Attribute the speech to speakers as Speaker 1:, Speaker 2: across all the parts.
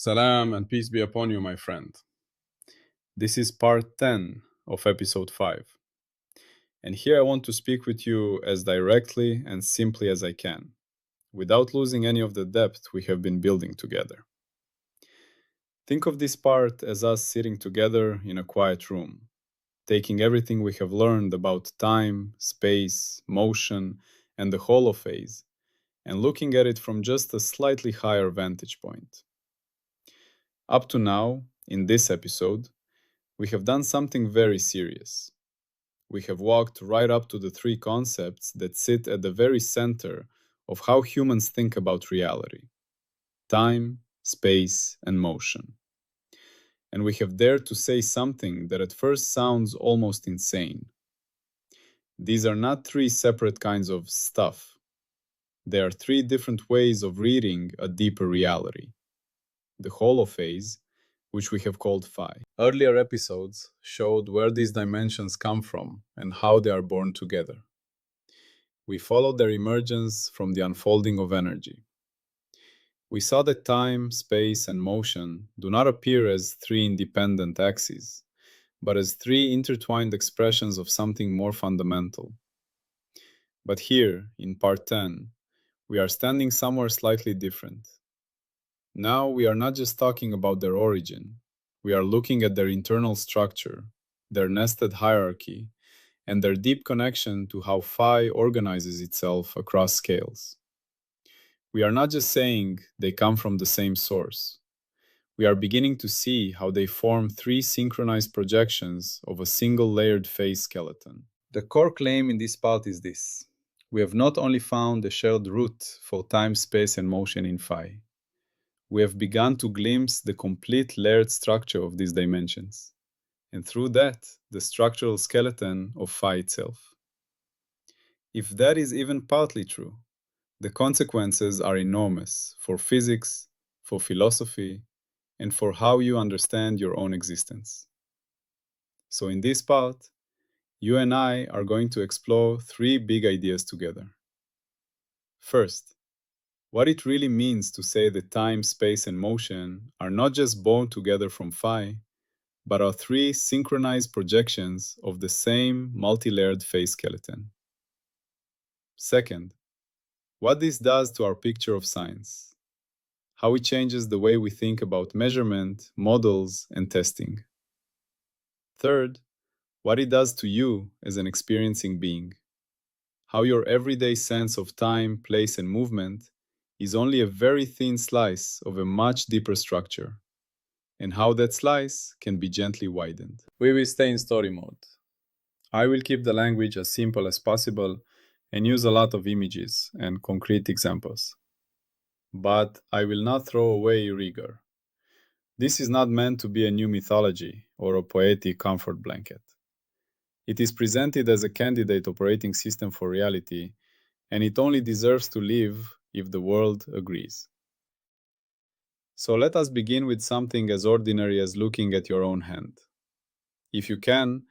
Speaker 1: Salam and peace be upon you, my friend. This is part 10 of episode 5. And here I want to speak with you as directly and simply as I can, without losing any of the depth we have been building together. Think of this part as us sitting together in a quiet room, taking everything we have learned about time, space, motion, and the holophase, and looking at it from just a slightly higher vantage point. Up to now, in this episode, we have done something very serious. We have walked right up to the three concepts that sit at the very center of how humans think about reality: time, space, and motion. And we have dared to say something that at first sounds almost insane. These are not three separate kinds of stuff. They are three different ways of reading a deeper reality: the holophase, which we have called phi. Earlier episodes showed where these dimensions come from and how they are born together. We followed their emergence from the unfolding of energy. We saw that time, space, and motion do not appear as three independent axes, but as three intertwined expressions of something more fundamental. But here, in part 10, we are standing somewhere slightly different. Now we are not just talking about their origin, we are looking at their internal structure, their nested hierarchy, and their deep connection to how phi organizes itself across scales. We are not just saying they come from the same source. We are beginning to see how they form three synchronized projections of a single layered phase skeleton. The core claim in this part is this: we have not only found a shared root for time, space, and motion in phi, we have begun to glimpse the complete layered structure of these dimensions, and through that, the structural skeleton of phi itself. If that is even partly true, the consequences are enormous for physics, for philosophy, and for how you understand your own existence. So in this part, you and I are going to explore three big ideas together. First, what it really means to say that time, space, and motion are not just born together from phi, but are three synchronized projections of the same multi-layered phase skeleton. Second, what this does to our picture of science, how it changes the way we think about measurement, models, and testing. Third, what it does to you as an experiencing being, how your everyday sense of time, place, and movement is only a very thin slice of a much deeper structure, and how that slice can be gently widened. We will stay in story mode. I will keep the language as simple as possible and use a lot of images and concrete examples. But I will not throw away rigor. This is not meant to be a new mythology or a poetic comfort blanket. It is presented as a candidate operating system for reality, and it only deserves to live if the world agrees. So let us begin with something as ordinary as looking at your own hand. If you can,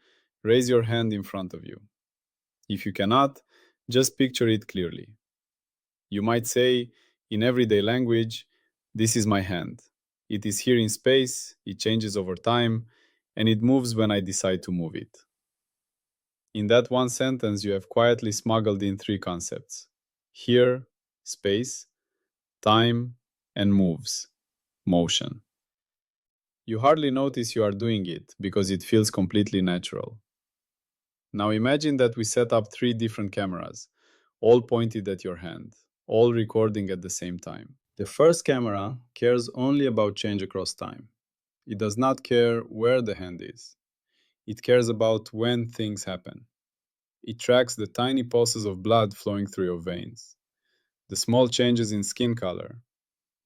Speaker 1: raise your hand in front of you. If you cannot, just picture it clearly. You might say, in everyday language, this is my hand. It is here in space, it changes over time, and it moves when I decide to move it. In that one sentence, you have quietly smuggled in three concepts: here, space; time; and moves, motion. You hardly notice you are doing it because it feels completely natural. Now imagine that we set up three different cameras, all pointed at your hand, all recording at the same time. The first camera cares only about change across time. It does not care where the hand is. It cares about when things happen. It tracks the tiny pulses of blood flowing through your veins, the small changes in skin color,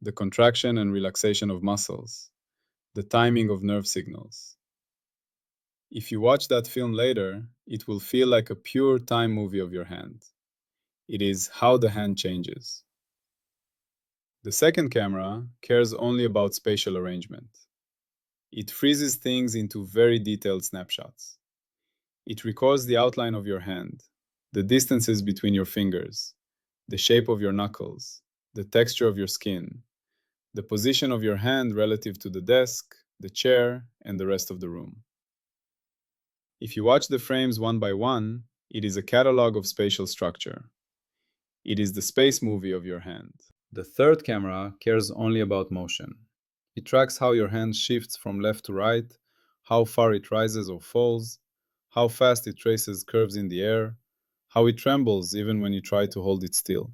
Speaker 1: the contraction and relaxation of muscles, the timing of nerve signals. If you watch that film later, it will feel like a pure time movie of your hand. It is how the hand changes. The second camera cares only about spatial arrangement. It freezes things into very detailed snapshots. It records the outline of your hand, the distances between your fingers, the shape of your knuckles, the texture of your skin, the position of your hand relative to the desk, the chair, and the rest of the room. If you watch the frames one by one, it is a catalog of spatial structure. It is the space movie of your hand. The third camera cares only about motion. It tracks how your hand shifts from left to right, how far it rises or falls, how fast it traces curves in the air, how it trembles even when you try to hold it still.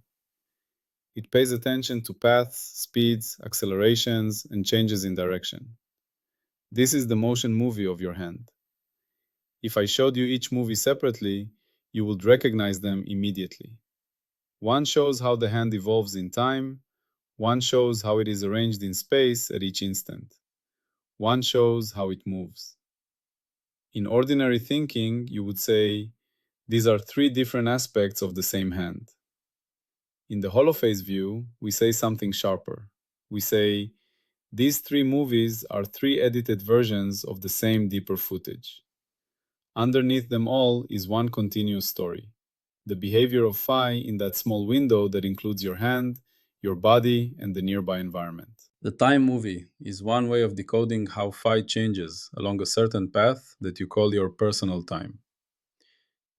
Speaker 1: It pays attention to paths, speeds, accelerations, and changes in direction. This is the motion movie of your hand. If I showed you each movie separately, you would recognize them immediately. One shows how the hand evolves in time, one shows how it is arranged in space at each instant. One shows how it moves. In ordinary thinking, you would say, these are three different aspects of the same hand. In the Holophase view, we say something sharper. We say, these three movies are three edited versions of the same deeper footage. Underneath them all is one continuous story, the behavior of phi in that small window that includes your hand, your body, and the nearby environment. The time movie is one way of decoding how phi changes along a certain path that you call your personal time.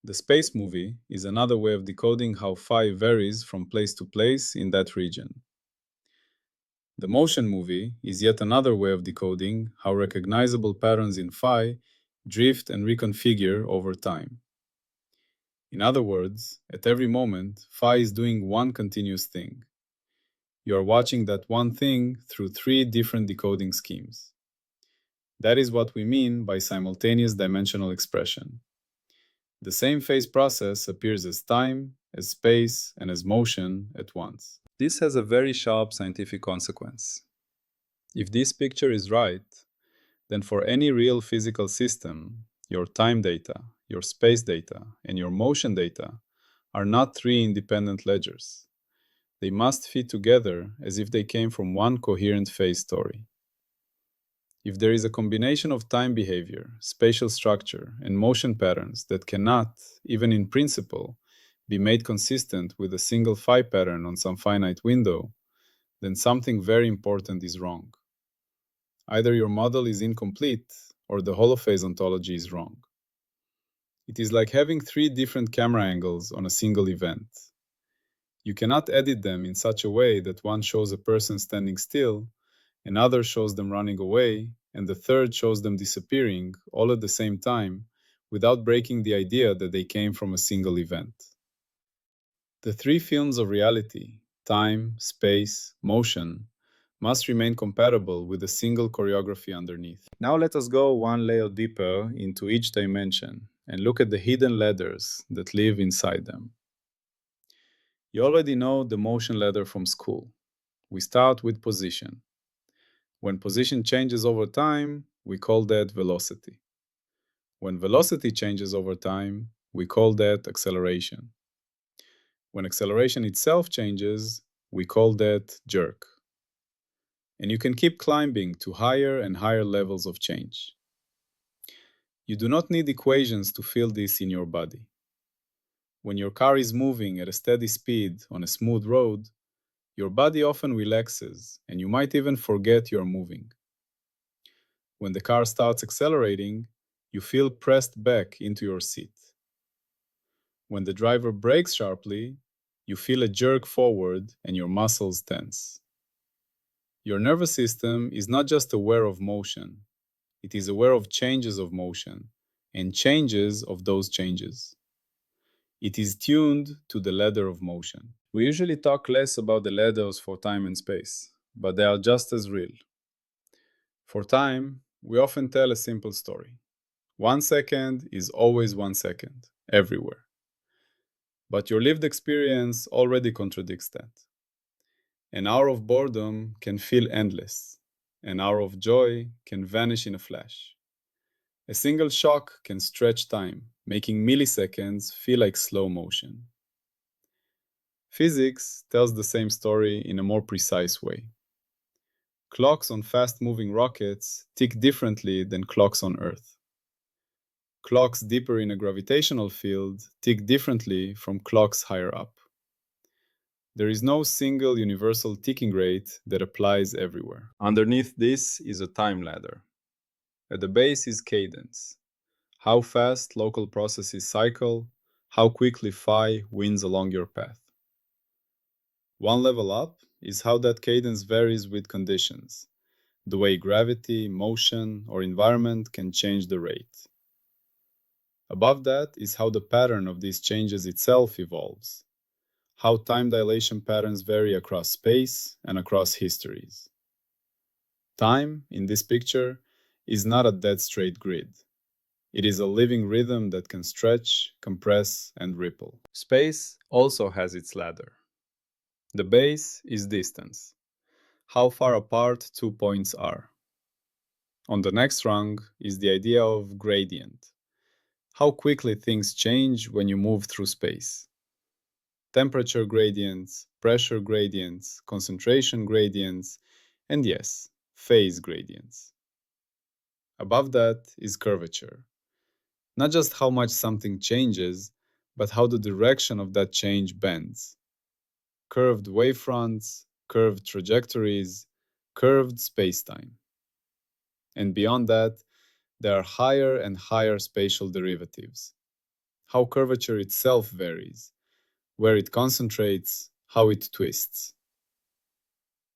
Speaker 1: The space movie is another way of decoding how phi varies from place to place in that region. The motion movie is yet another way of decoding how recognizable patterns in phi drift and reconfigure over time. In other words, at every moment, phi is doing one continuous thing. You are watching that one thing through three different decoding schemes. That is what we mean by simultaneous dimensional expression. The same phase process appears as time, as space, and as motion at once. This has a very sharp scientific consequence. If this picture is right, then for any real physical system, your time data, your space data, and your motion data are not three independent ledgers. They must fit together as if they came from one coherent phase story. If there is a combination of time behavior, spatial structure, and motion patterns that cannot, even in principle, be made consistent with a single phi pattern on some finite window, then something very important is wrong. Either your model is incomplete or the holophase ontology is wrong. It is like having three different camera angles on a single event. You cannot edit them in such a way that one shows a person standing still, another shows them running away, and the third shows them disappearing, all at the same time, without breaking the idea that they came from a single event. The three films of reality, time, space, motion, must remain compatible with a single choreography underneath. Now let us go one layer deeper into each dimension and look at the hidden ladders that live inside them. You already know the motion ladder from school. We start with position. When position changes over time, we call that velocity. When velocity changes over time, we call that acceleration. When acceleration itself changes, we call that jerk. And you can keep climbing to higher and higher levels of change. You do not need equations to feel this in your body. When your car is moving at a steady speed on a smooth road, your body often relaxes, and you might even forget you're moving. When the car starts accelerating, you feel pressed back into your seat. When the driver brakes sharply, you feel a jerk forward and your muscles tense. Your nervous system is not just aware of motion, it is aware of changes of motion and changes of those changes. It is tuned to the ladder of motion. We usually talk less about the ladders for time and space, but they are just as real. For time, we often tell a simple story. 1 second is always 1 second, everywhere. But your lived experience already contradicts that. An hour of boredom can feel endless. An hour of joy can vanish in a flash. A single shock can stretch time, making milliseconds feel like slow motion. Physics tells the same story in a more precise way. Clocks on fast-moving rockets tick differently than clocks on Earth. Clocks deeper in a gravitational field tick differently from clocks higher up. There is no single universal ticking rate that applies everywhere. Underneath this is a time ladder. At the base is cadence. How fast local processes cycle, how quickly phi wins along your path. One level up is how that cadence varies with conditions, the way gravity, motion, or environment can change the rate. Above that is how the pattern of these changes itself evolves, how time dilation patterns vary across space and across histories. Time, in this picture, is not a dead straight grid. It is a living rhythm that can stretch, compress, and ripple. Space also has its ladder. The base is distance, how far apart two points are. On the next rung is the idea of gradient, how quickly things change when you move through space. Temperature gradients, pressure gradients, concentration gradients, and yes, phase gradients. Above that is curvature. Not just how much something changes, but how the direction of that change bends. Curved wavefronts, curved trajectories, curved spacetime. And beyond that, there are higher and higher spatial derivatives. How curvature itself varies, where it concentrates, how it twists.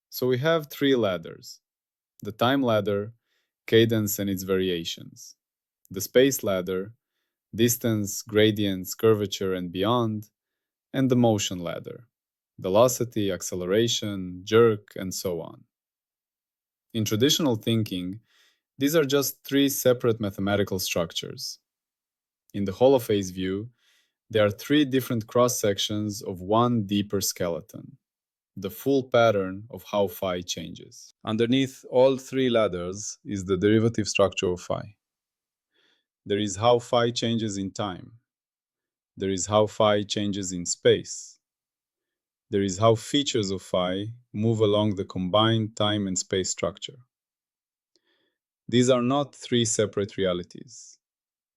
Speaker 1: So we have three ladders: the time ladder, cadence and its variations; the space ladder, distance, gradients, curvature, and beyond; and the motion ladder, velocity, acceleration, jerk, and so on. In traditional thinking, these are just three separate mathematical structures. In the Holophase view, there are three different cross-sections of one deeper skeleton, the full pattern of how phi changes. Underneath all three ladders is the derivative structure of phi. There is how phi changes in time. There is how phi changes in space. There is how features of phi move along the combined time and space structure. These are not three separate realities.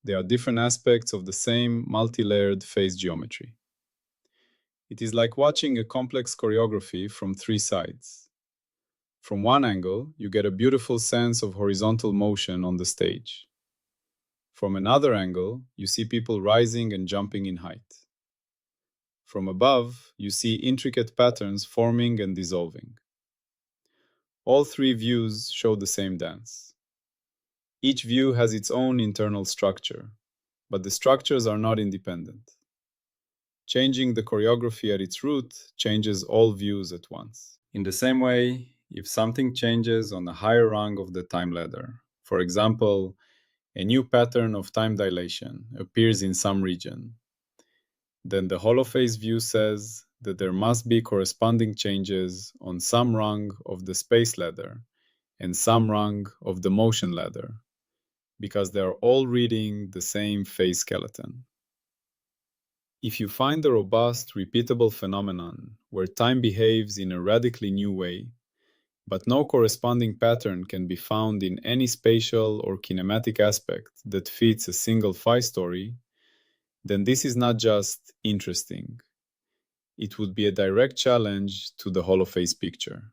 Speaker 1: They are different aspects of the same multi-layered phase geometry. It is like watching a complex choreography from three sides. From one angle, you get a beautiful sense of horizontal motion on the stage. From another angle, you see people rising and jumping in height. From above, you see intricate patterns forming and dissolving. All three views show the same dance. Each view has its own internal structure, but the structures are not independent. Changing the choreography at its root changes all views at once. In the same way, if something changes on a higher rung of the time ladder, for example, a new pattern of time dilation appears in some region, then the holophase view says that there must be corresponding changes on some rung of the space ladder and some rung of the motion ladder, because they are all reading the same phase skeleton. If you find a robust, repeatable phenomenon where time behaves in a radically new way, but no corresponding pattern can be found in any spatial or kinematic aspect that fits a single phi story, then this is not just interesting. It would be a direct challenge to the holophase picture.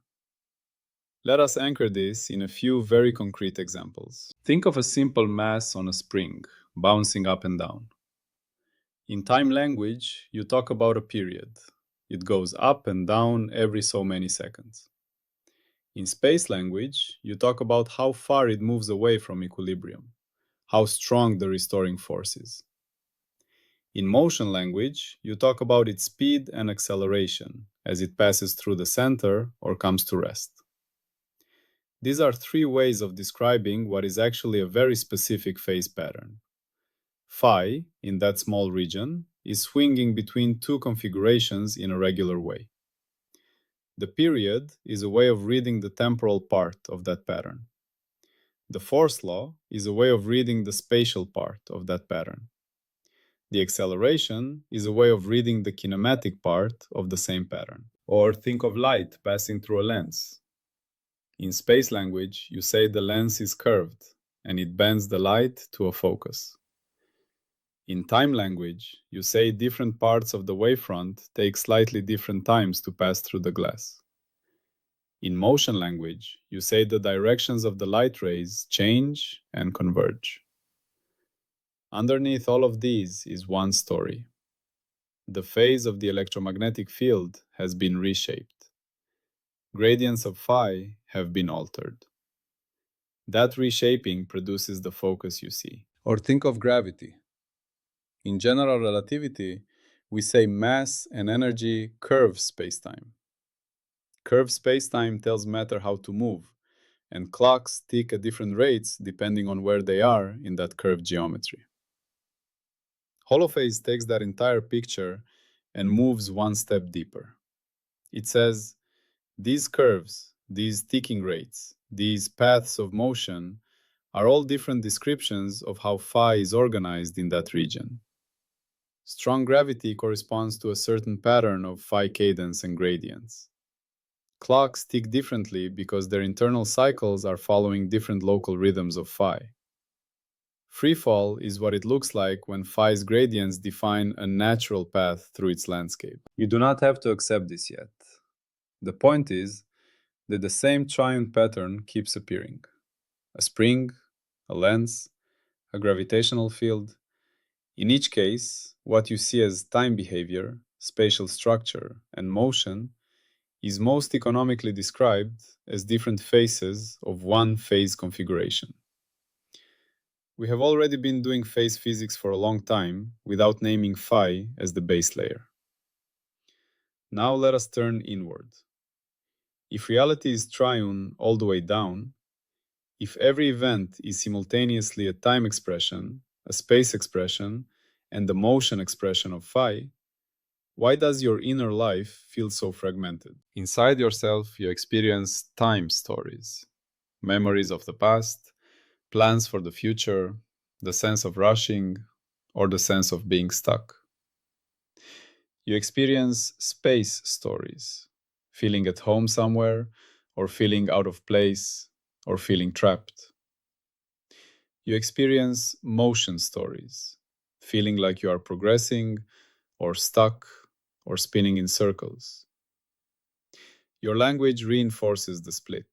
Speaker 1: Let us anchor this in a few very concrete examples. Think of a simple mass on a spring, bouncing up and down. In time language, you talk about a period. It goes up and down every so many seconds. In space language, you talk about how far it moves away from equilibrium, how strong the restoring force is. In motion language, you talk about its speed and acceleration as it passes through the center or comes to rest. These are three ways of describing what is actually a very specific phase pattern. Phi, in that small region, is swinging between two configurations in a regular way. The period is a way of reading the temporal part of that pattern. The force law is a way of reading the spatial part of that pattern. The acceleration is a way of reading the kinematic part of the same pattern. Or think of light passing through a lens. In space language, you say the lens is curved, and it bends the light to a focus. In time language, you say different parts of the wavefront take slightly different times to pass through the glass. In motion language, you say the directions of the light rays change and converge. Underneath all of these is one story. The phase of the electromagnetic field has been reshaped. Gradients of phi have been altered. That reshaping produces the focus you see. Or think of gravity. In general relativity, we say mass and energy curve spacetime. Curved spacetime tells matter how to move, and clocks tick at different rates depending on where they are in that curved geometry. Holophase takes that entire picture and moves one step deeper. It says, these curves, these ticking rates, these paths of motion are all different descriptions of how phi is organized in that region. Strong gravity corresponds to a certain pattern of phi cadence and gradients. Clocks tick differently because their internal cycles are following different local rhythms of phi. Freefall is what it looks like when phi's gradients define a natural path through its landscape. You do not have to accept this yet. The point is that the same triune pattern keeps appearing. A spring, a lens, a gravitational field. In each case, what you see as time behavior, spatial structure, and motion is most economically described as different faces of one phase configuration. We have already been doing phase physics for a long time without naming phi as the base layer. Now let us turn inward. If reality is triune all the way down, if every event is simultaneously a time expression, a space expression, and the motion expression of phi, why does your inner life feel so fragmented? Inside yourself, you experience time stories, memories of the past, plans for the future, the sense of rushing, or the sense of being stuck. You experience space stories, feeling at home somewhere, or feeling out of place, or feeling trapped. You experience motion stories, feeling like you are progressing, or stuck, or spinning in circles. Your language reinforces the split.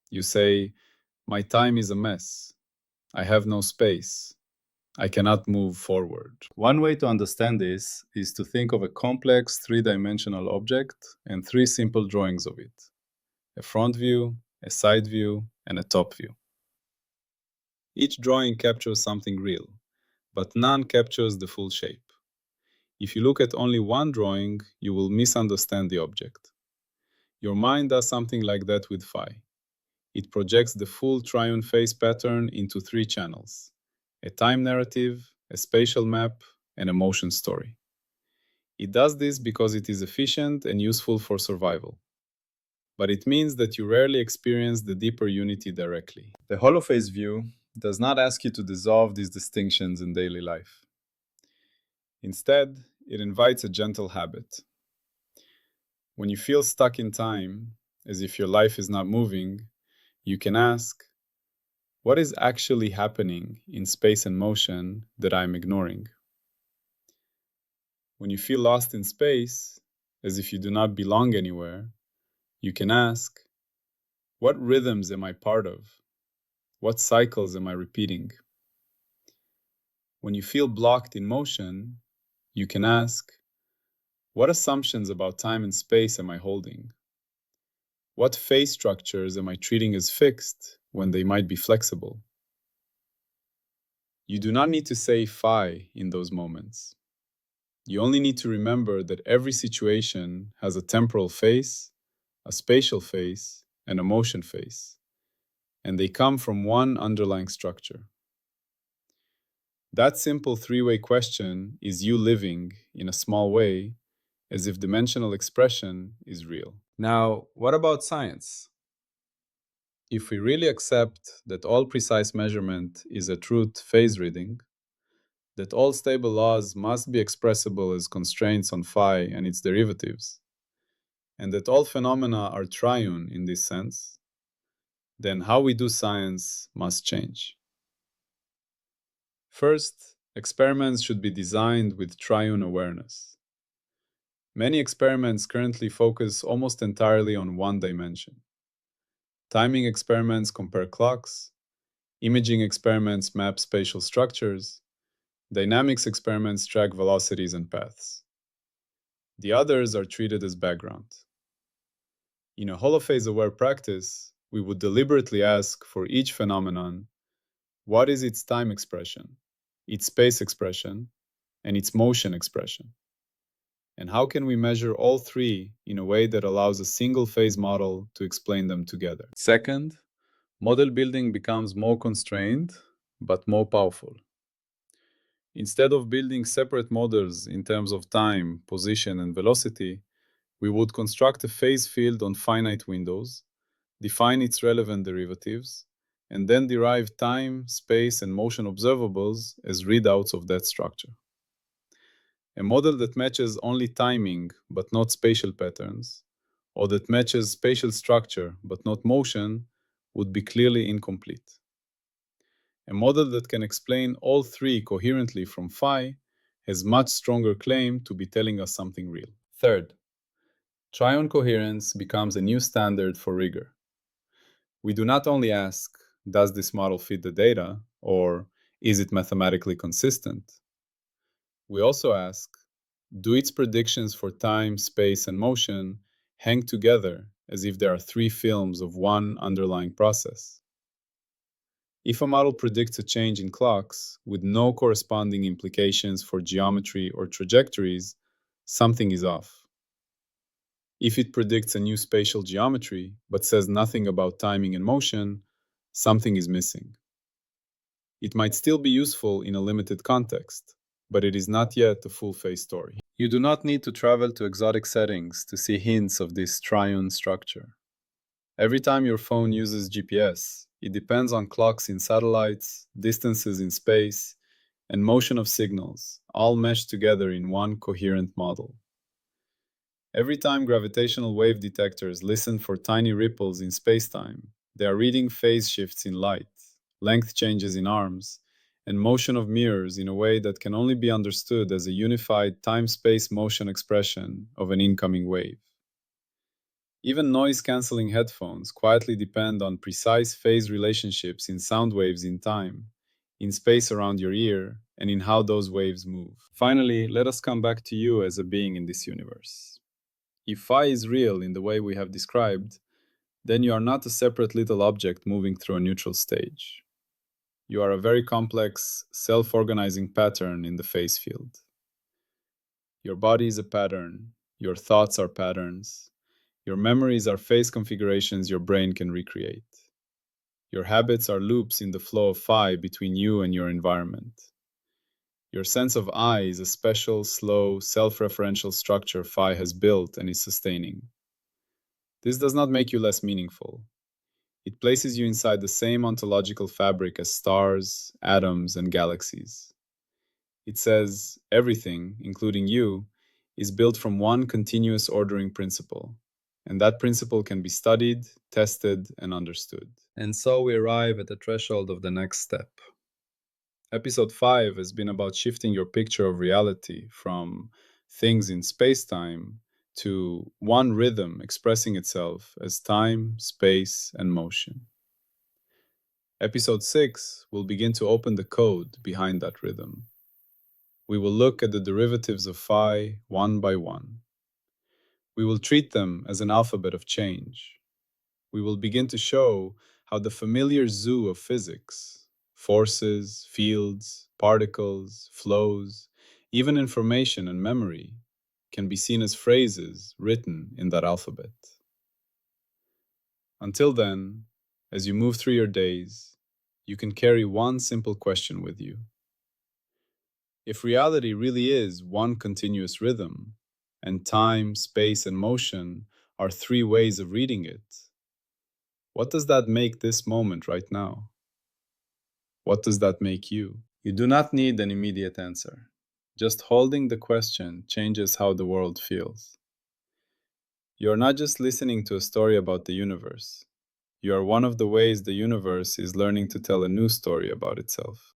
Speaker 1: You say, my time is a mess. I have no space. I cannot move forward. One way to understand this is to think of a complex three-dimensional object and three simple drawings of it: a front view, a side view, and a top view. Each drawing captures something real, but none captures the full shape. If you look at only one drawing, you will misunderstand the object. Your mind does something like that with phi. It projects the full triune phase pattern into three channels: a time narrative, a spatial map, and a motion story. It does this because it is efficient and useful for survival. But it means that you rarely experience the deeper unity directly. The holophase view does not ask you to dissolve these distinctions in daily life. Instead, it invites a gentle habit. When you feel stuck in time, as if your life is not moving, you can ask, what is actually happening in space and motion that I'm ignoring? When you feel lost in space, as if you do not belong anywhere, you can ask, what rhythms am I part of? What cycles am I repeating? When you feel blocked in motion, you can ask, what assumptions about time and space am I holding? What phase structures am I treating as fixed when they might be flexible? You do not need to say phi in those moments. You only need to remember that every situation has a temporal phase, a spatial phase, and a motion phase, and they come from one underlying structure. That simple three-way question is you living, in a small way, as if dimensional expression is real. Now, what about science? If we really accept that all precise measurement is a truth phase reading, that all stable laws must be expressible as constraints on phi and its derivatives, and that all phenomena are triune in this sense, then how we do science must change. First, Experiments should be designed with triune awareness. Many experiments currently focus almost entirely on one dimension. Timing experiments compare clocks, imaging experiments map spatial structures, dynamics experiments track velocities and paths. The others are treated as background. In a holophase-aware practice, we would deliberately ask for each phenomenon, what is its time expression, its space expression, and its motion expression? And how can we measure all three in a way that allows a single phase model to explain them together? Second, model building becomes more constrained, but more powerful. Instead of building separate models in terms of time, position, and velocity, we would construct a phase field on finite windows, define its relevant derivatives, and then derive time, space, and motion observables as readouts of that structure. A model that matches only timing but not spatial patterns, or that matches spatial structure but not motion, would be clearly incomplete. A model that can explain all three coherently from phi has much stronger claim to be telling us something real. Third, triune coherence becomes a new standard for rigor. We do not only ask, does this model fit the data, or is it mathematically consistent? We also ask, do its predictions for time, space, and motion hang together as if there are three films of one underlying process? If a model predicts a change in clocks with no corresponding implications for geometry or trajectories, something is off. If it predicts a new spatial geometry but says nothing about timing and motion, something is missing. It might still be useful in a limited context, but it is not yet a full-phase story. You do not need to travel to exotic settings to see hints of this triune structure. Every time your phone uses GPS, it depends on clocks in satellites, distances in space, and motion of signals, all meshed together in one coherent model. Every time gravitational wave detectors listen for tiny ripples in spacetime, they are reading phase shifts in light, length changes in arms, and motion of mirrors in a way that can only be understood as a unified time-space motion expression of an incoming wave. Even noise-canceling headphones quietly depend on precise phase relationships in sound waves in time, in space around your ear, and in how those waves move. Finally, let us come back to you as a being in this universe. If phi is real in the way we have described, then you are not a separate little object moving through a neutral stage. You are a very complex, self-organizing pattern in the phase field. Your body is a pattern, your thoughts are patterns, your memories are phase configurations your brain can recreate. Your habits are loops in the flow of phi between you and your environment. Your sense of I is a special, slow, self-referential structure phi has built and is sustaining. This does not make you less meaningful. It places you inside the same ontological fabric as stars, atoms, and galaxies. It says everything, including you, is built from one continuous ordering principle, and that principle can be studied, tested, and understood. And so we arrive at the threshold of the next step. Episode 5 has been about shifting your picture of reality from things in space-time to one rhythm expressing itself as time, space, and motion. Episode 6 will begin to open the code behind that rhythm. We will look at the derivatives of phi one by one. We will treat them as an alphabet of change. We will begin to show how the familiar zoo of physics, forces, fields, particles, flows, even information and memory, can be seen as phrases written in that alphabet. Until then, as you move through your days, you can carry one simple question with you. If reality really is one continuous rhythm, and time, space, and motion are three ways of reading it, what does that make this moment right now? What does that make you? You do not need an immediate answer. Just holding the question changes how the world feels. You are not just listening to a story about the universe. You are one of the ways the universe is learning to tell a new story about itself.